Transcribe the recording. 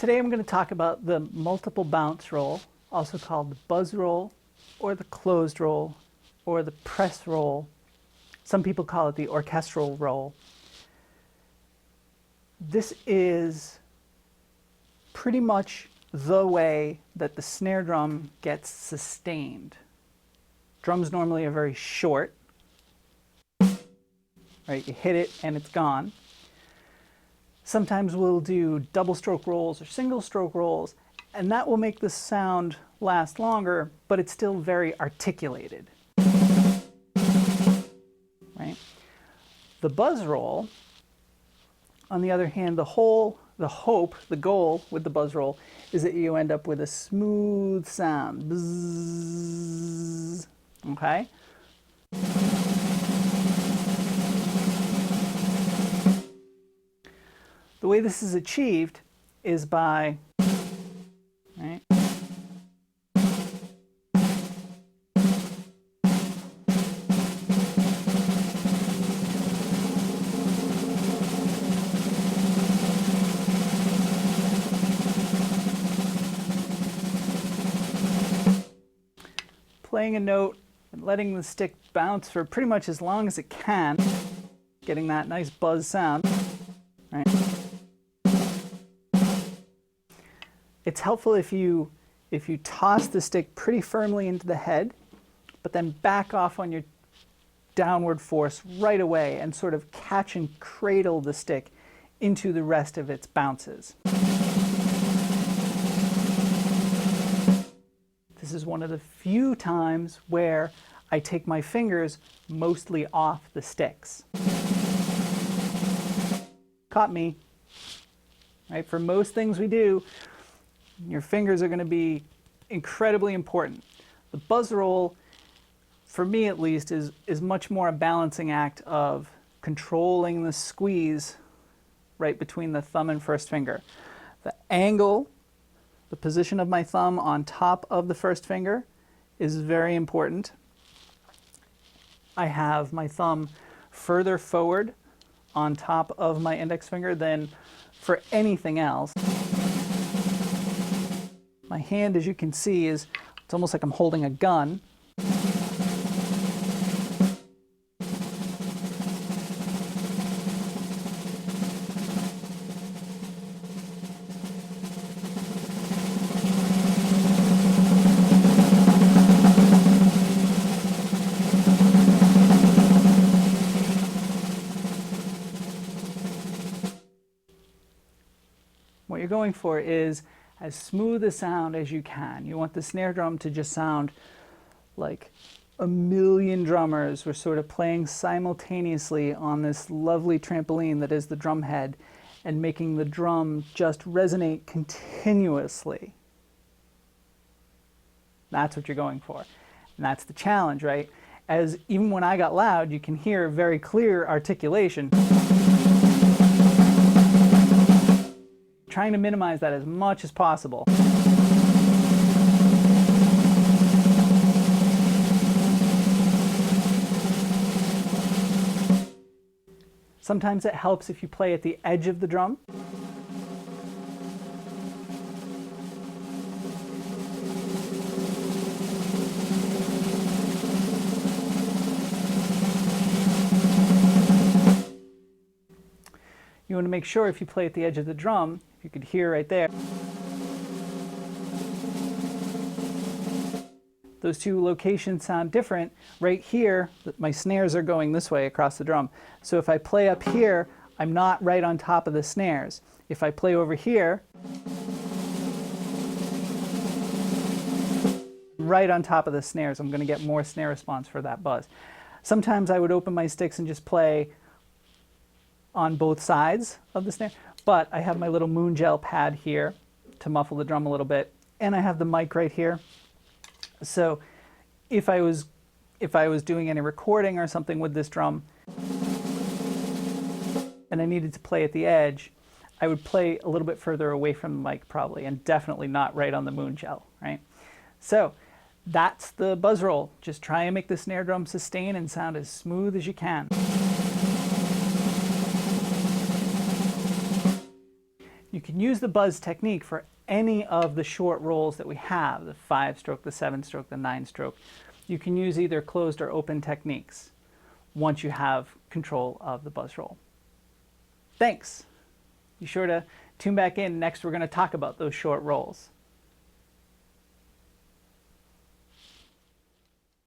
Today I'm going to talk about the multiple bounce roll, also called the buzz roll, or the closed roll, or the press roll. Some people call it the orchestral roll. This is pretty much the way that the snare drum gets sustained. Drums normally are very short, right? You hit it and it's gone. Sometimes we'll do double stroke rolls or single stroke rolls, and that will make the sound last longer, but it's still very articulated, right? The buzz roll, on the other hand, the goal with the buzz roll is that you end up with a smooth sound. Bzzz, okay? The way this is achieved is by, right, playing a note and letting the stick bounce for pretty much as long as it can, getting that nice buzz sound, right? It's helpful if you toss the stick pretty firmly into the head, but then back off on your downward force right away and sort of catch and cradle the stick into the rest of its bounces. This is one of the few times where I take my fingers mostly off the sticks. Caught me, right? For most things we do, your fingers are going to be incredibly important. The buzz roll, for me at least, is much more a balancing act of controlling the squeeze right between the thumb and first finger. The angle, the position of my thumb on top of the first finger is very important. I have my thumb further forward on top of my index finger than for anything else. My hand, as you can see, it's almost like I'm holding a gun. What you're going for is as smooth a sound as you can. You want the snare drum to just sound like a million drummers were sort of playing simultaneously on this lovely trampoline that is the drum head, and making the drum just resonate continuously. That's what you're going for. And that's the challenge, right? As even when I got loud, you can hear very clear articulation. Trying to minimize that as much as possible. Sometimes it helps if you play at the edge of the drum. You want to make sure if you play at the edge of the drum, you could hear right there. Those two locations sound different. Right here, my snares are going this way across the drum. So if I play up here, I'm not right on top of the snares. If I play over here, right on top of the snares, I'm going to get more snare response for that buzz. Sometimes I would open my sticks and just play on both sides of the snare, but I have my little moon gel pad here to muffle the drum a little bit, and I have the mic right here. So if I was doing any recording or something with this drum and I needed to play at the edge, I would play a little bit further away from the mic probably, and definitely not right on the moon gel, right? So that's the buzz roll. Just try and make the snare drum sustain and sound as smooth as you can. You can use the buzz technique for any of the short rolls that we have, the 5-stroke, the 7-stroke, the 9-stroke. You can use either closed or open techniques once you have control of the buzz roll. Thanks. Be sure to tune back in. Next, we're going to talk about those short rolls.